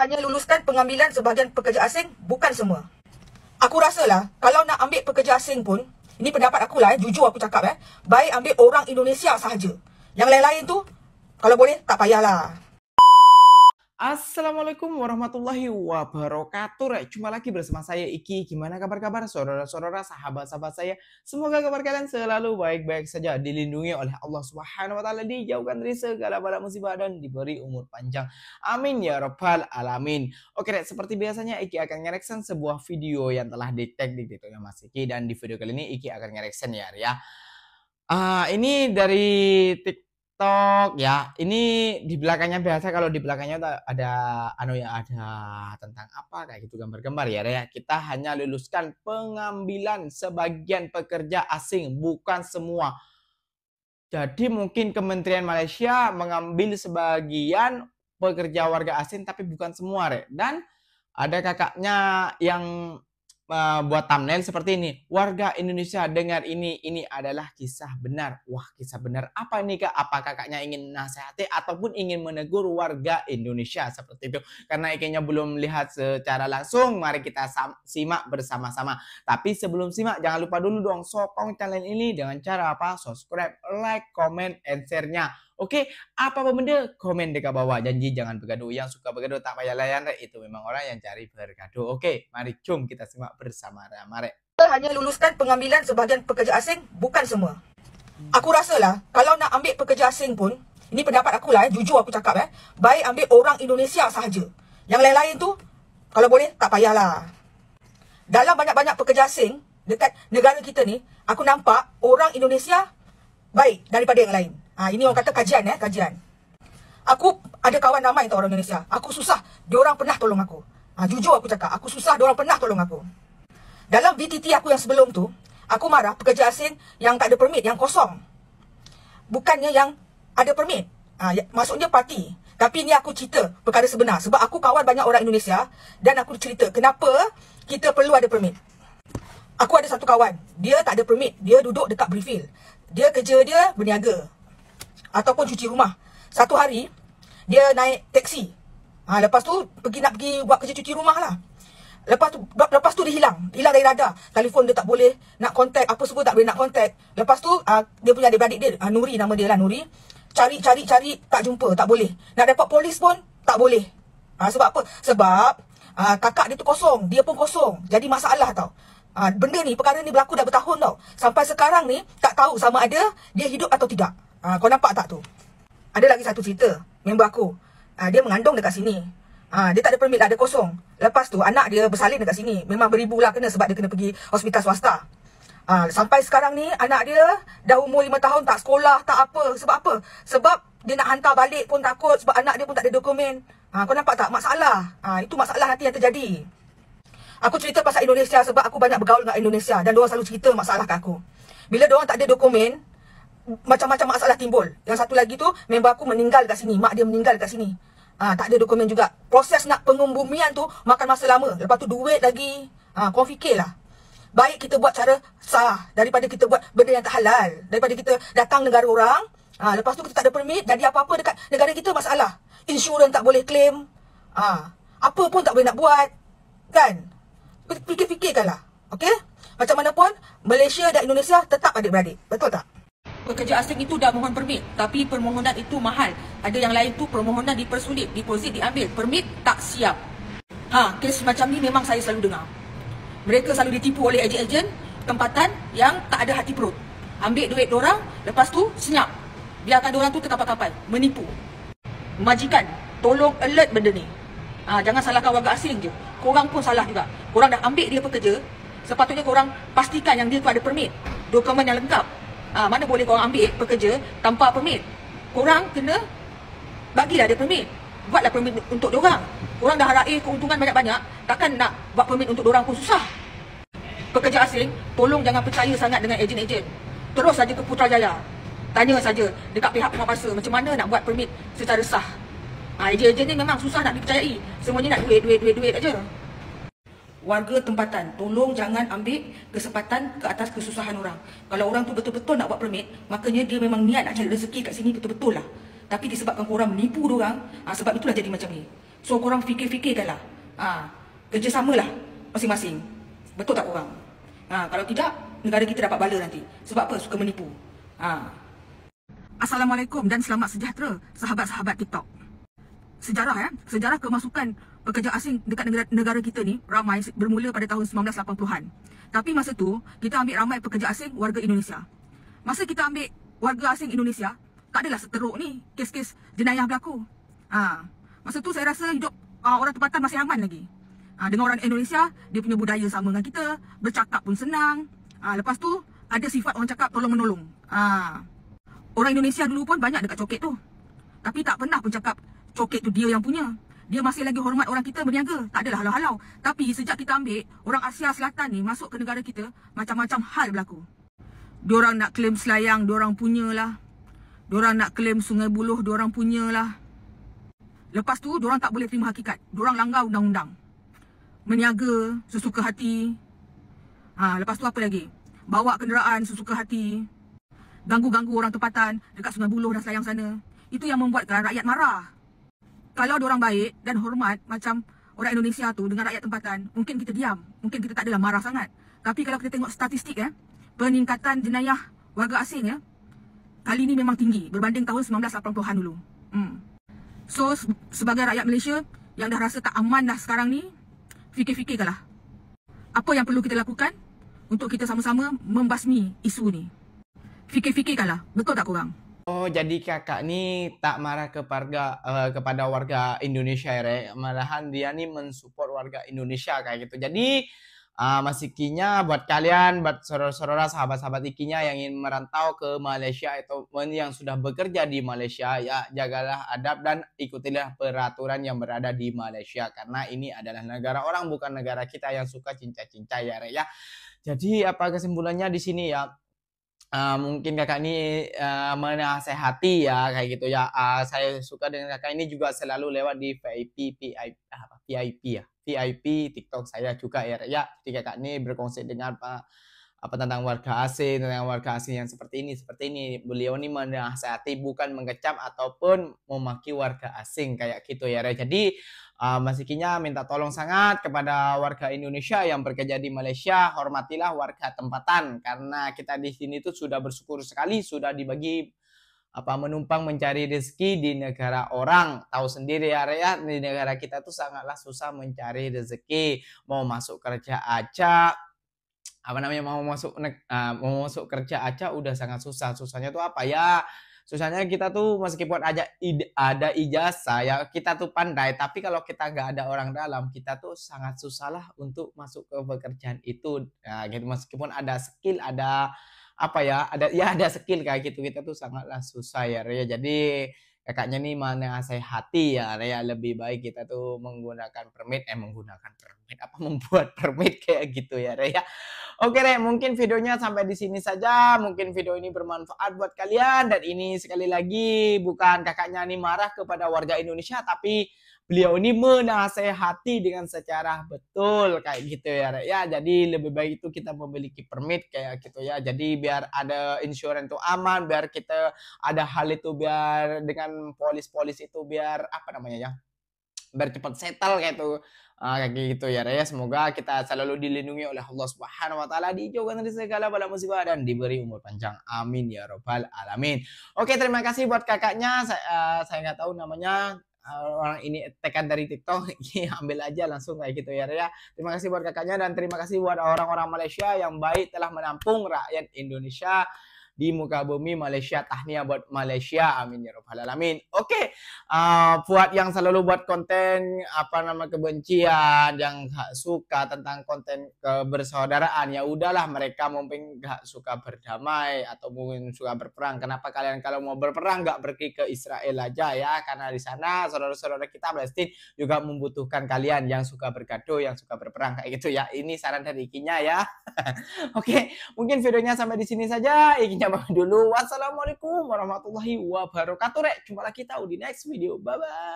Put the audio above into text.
hanya luluskan pengambilan sebahagian pekerja asing, bukan semua. Aku rasalah kalau nak ambil pekerja asing pun, ini pendapat aku lah, jujur aku cakap, baik ambil orang Indonesia sahaja. Yang lain-lain tu, kalau boleh tak payahlah. Assalamualaikum warahmatullahi wabarakatuh. Jumpa lagi bersama saya Iki. Gimana kabar-kabar saudara-saudara, sahabat-sahabat saya? Semoga kabar kalian selalu baik-baik saja, dilindungi oleh Allah Subhanahu wa taala, dijauhkan dari segala bala musibah dan diberi umur panjang. Amin ya rabbal alamin. Oke, seperti biasanya Iki akan nge-reaction sebuah video yang telah di-tag di TikToknya Mas Iki, dan di video kali ini Iki akan nge-reaction ya. Ini dari TikTok ya. Ini di belakangnya biasa, kalau di belakangnya ada ada tentang apa kayak gitu, gambar-gambar ya. Kita hanya luluskan pengambilan sebagian pekerja asing, bukan semua. Jadi mungkin Kementerian Malaysia mengambil sebagian pekerja warga asing tapi bukan semua, Dan ada kakaknya yang buat thumbnail seperti ini. Warga Indonesia dengar ini adalah kisah benar. Wah, kisah benar apa ini, Kak? Apa kakaknya ingin nasihati ataupun ingin menegur warga Indonesia seperti itu? Karena ikannya belum lihat secara langsung, mari kita simak bersama-sama. Tapi sebelum simak, jangan lupa dulu dong sokong channel ini dengan cara apa? Subscribe, like, comment, and share-nya. Oke, apa benda? Komen di bawah. Janji jangan bergaduh. Yang suka bergaduh tak payah layan, itu memang orang yang cari bergaduh. Oke, mari jom kita simak bersama-sama. Hanya luluskan pengambilan sebahagian pekerja asing, bukan semua. Aku rasalah kalau nak ambil pekerja asing pun, ini pendapat aku lah, jujur aku cakap, baik ambil orang Indonesia sahaja. Yang lain-lain tu, kalau boleh tak payahlah. Dalam banyak-banyak pekerja asing dekat negara kita ni, aku nampak orang Indonesia baik daripada yang lain. Ini orang kata kajian, kajian. Aku ada kawan ramai tau orang Indonesia. Aku susah, diorang pernah tolong aku. Jujur aku cakap, aku susah, diorang pernah tolong aku. Dalam VTT aku yang sebelum tu, aku marah pekerja asing yang tak ada permit, yang kosong. Bukannya yang ada permit. Maksudnya parti. Tapi ni aku cerita perkara sebenar. Sebab aku kawan banyak orang Indonesia dan aku cerita kenapa kita perlu ada permit. Aku ada satu kawan, dia tak ada permit. Dia duduk dekat Briefil. Dia kerja dia berniaga ataupun cuci rumah. Satu hari dia naik teksi. Lepas tu nak pergi buat kerja cuci rumah lah. Lepas tu dia hilang dari radar. Telefon dia tak boleh nak kontak, apa semua tak boleh nak kontak. Lepas tu dia punya adik-beradik dia, Nuri nama dia lah, Nuri. Cari tak jumpa, tak boleh. Nak dapat polis pun tak boleh. Sebab apa? Sebab kakak dia tu kosong, dia pun kosong. Jadi masalah tau. Perkara ni berlaku dah bertahun tau. Sampai sekarang ni tak tahu sama ada dia hidup atau tidak. Kau nampak tak tu? Ada lagi satu cerita, member aku. Dia mengandung dekat sini. Dia tak ada permit lah, dia kosong. Lepas tu anak dia bersalin dekat sini. Memang beribu lah kena, sebab dia kena pergi hospital swasta. Sampai sekarang ni anak dia dah umur 5 tahun, tak sekolah, tak apa. Sebab apa? Sebab dia nak hantar balik pun takut, sebab anak dia pun tak ada dokumen. Kau nampak tak? Masalah. Itu masalah nanti yang terjadi. Aku cerita pasal Indonesia sebab aku banyak bergaul dengan Indonesia dan diorang selalu cerita masalah kat aku. Bila diorang tak ada dokumen, macam-macam masalah timbul. Yang satu lagi tu, member aku meninggal kat sini. Mak dia meninggal kat sini. Tak ada dokumen juga. Proses nak pengumbumian tu makan masa lama. Lepas tu duit lagi. Kau fikirlah. Baik kita buat cara sah daripada kita buat benda yang tak halal. Daripada kita datang negara orang, lepas tu kita tak ada permit, jadi apa-apa dekat negara kita masalah. Insurans tak boleh claim. Apa pun tak boleh nak buat. Kan? Fikir-fikirkanlah. Okey? Macam mana pun, Malaysia dan Indonesia tetap adik-beradik. Betul tak? Pekerja asing itu dah mohon permit, tapi permohonan itu mahal. Ada yang lain tu permohonan dipersulit, deposit diambil, permit tak siap. Kes macam ni memang saya selalu dengar. Mereka selalu ditipu oleh ejen-ejen tempatan yang tak ada hati perut. Ambil duit diorang, lepas tu senyap. Biarkan diorang tu terkapal-kapal, menipu. Majikan, tolong alert benda ni. Jangan salahkan warga asing je. Korang pun salah juga. Korang dah ambil dia pekerja, sepatutnya korang pastikan yang dia tu ada permit, dokumen yang lengkap. Mana boleh korang ambil pekerja tanpa permit. Korang kena bagilah dia permit. Buatlah permit untuk diorang. Korang dah raih keuntungan banyak-banyak, takkan nak buat permit untuk diorang pun susah. Pekerja asing, tolong jangan percaya sangat dengan ejen-ejen. Terus saja ke Putrajaya. Tanya saja dekat pihak penguasa macam mana nak buat permit secara sah. Ejen-ejen ni memang susah nak dipercayai. Semuanya nak duit aja. Warga tempatan, tolong jangan ambil kesempatan ke atas kesusahan orang. Kalau orang tu betul-betul nak buat permit, makanya dia memang niat nak cari rezeki kat sini betul-betul lah. Tapi disebabkan korang menipu diorang, sebab itulah jadi macam ni. So korang fikir-fikirkanlah. Kerjasamalah masing-masing. Betul tak korang? Kalau tidak, negara kita dapat bala nanti. Sebab apa? Suka menipu. Assalamualaikum dan selamat sejahtera sahabat-sahabat TikTok. Sejarah kemasukan pekerja asing dekat negara kita ni ramai bermula pada tahun 1980-an. Tapi masa tu kita ambil ramai pekerja asing warga Indonesia. Masa kita ambil warga asing Indonesia, tak adalah seteruk ni kes-kes jenayah berlaku. Masa tu saya rasa hidup orang tempatan masih aman lagi. Dengan orang Indonesia, dia punya budaya sama dengan kita, bercakap pun senang. Lepas tu ada sifat orang cakap tolong-menolong. Orang Indonesia dulu pun banyak dekat coket tu. Tapi tak pernah pun cakap coket tu dia yang punya. Dia masih lagi hormat orang kita berniaga. Tak adalah halau-halau. Tapi sejak kita ambil orang Asia Selatan ni masuk ke negara kita, macam-macam hal berlaku. Diorang nak claim Selayang, diorang punyalah. Diorang nak claim Sungai Buloh, diorang punyalah. Lepas tu diorang tak boleh terima hakikat. Diorang langgar undang-undang. Meniaga sesuka hati. Lepas tu apa lagi? Bawa kenderaan sesuka hati. Ganggu-ganggu orang tempatan dekat Sungai Buloh dan Selayang sana. Itu yang membuatkan rakyat marah. Kalau diorang baik dan hormat macam orang Indonesia tu dengan rakyat tempatan, mungkin kita diam. Mungkin kita tak adalah marah sangat. Tapi kalau kita tengok statistik peningkatan jenayah warga asing kali ni memang tinggi berbanding tahun 1980-an dulu. So sebagai rakyat Malaysia yang dah rasa tak aman dah sekarang ni, fikir-fikirkanlah apa yang perlu kita lakukan untuk kita sama-sama membasmi isu ni. Fikir-fikirkanlah, betul tak korang? Oh, jadi kakak ni tak marah kepada warga Indonesia ya, malahan dia ni mensupport warga Indonesia kayak gitu. Jadi masikinya buat kalian, buat saudara-saudara, sahabat-sahabat ikinya yang ingin merantau ke Malaysia atau yang sudah bekerja di Malaysia, ya jagalah adab dan ikutilah peraturan yang berada di Malaysia, karena ini adalah negara orang, bukan negara kita yang suka cinta-cinta ya. Jadi apa kesimpulannya di sini ya? Mungkin kakak ini menasehati ya kayak gitu ya. Saya suka dengan kakak ini juga selalu lewat di VIP TikTok saya juga ya. Jadi kakak ini berkongsi dengan apa tentang warga asing yang seperti ini. Beliau ini menasehati, bukan mengecam ataupun memaki warga asing kayak gitu ya. Jadi masikinya minta tolong sangat kepada warga Indonesia yang bekerja di Malaysia, hormatilah warga tempatan, karena kita di sini tuh sudah bersyukur sekali sudah dibagi menumpang mencari rezeki di negara orang. Tahu sendiri ya, di negara kita tuh sangatlah susah mencari rezeki. Mau masuk kerja aja mau masuk kerja aja udah sangat susah. Susahnya tuh apa ya? Susahnya kita tuh meskipun ada ijazah ya, kita tuh pandai, tapi kalau kita nggak ada orang dalam, kita tuh sangat susah lah untuk masuk ke pekerjaan itu. Nah, gitu, meskipun ada skill, ada skill kayak gitu, kita tuh sangatlah susah ya. Jadi kakaknya nih menasehati ya, lebih baik kita tuh membuat permit kayak gitu ya. Oke mungkin videonya sampai di sini saja. Mungkin video ini bermanfaat buat kalian, dan ini sekali lagi bukan kakaknya nih marah kepada warga Indonesia, tapi beliau ini menasehati dengan secara betul kayak gitu ya. Jadi lebih baik itu kita memiliki permit kayak gitu ya. Jadi biar ada insurans itu aman, biar kita ada hal itu, biar dengan polis itu biar biar cepat settle kayak itu. Kayak gitu ya. Semoga kita selalu dilindungi oleh Allah Subhanahu wa taala, dijauhkan dari segala bala musibah dan diberi umur panjang. Amin ya robbal alamin. Oke, terima kasih buat kakaknya. Saya nggak tahu namanya, orang ini tekan dari TikTok, ambil aja langsung kayak gitu ya. Terima kasih buat kakaknya, dan terima kasih buat orang-orang Malaysia yang baik telah menampung rakyat Indonesia di muka bumi Malaysia. Tahniah buat Malaysia, amin ya robbal alamin. Oke, buat yang selalu buat konten kebencian, yang gak suka tentang konten kebersaudaraan, ya udahlah, mereka mungkin gak suka berdamai atau mungkin suka berperang. Kenapa kalian kalau mau berperang gak pergi ke Israel aja ya? Karena di sana saudara-saudara kita Palestina juga membutuhkan kalian yang suka bergaduh, yang suka berperang kayak gitu ya. Ini saran dari ikinya ya. Oke, mungkin videonya sampai di sini saja. Ikinya dulu. Wassalamualaikum warahmatullahi wabarakatuh. Jumpa lagi kita di next video. Bye bye.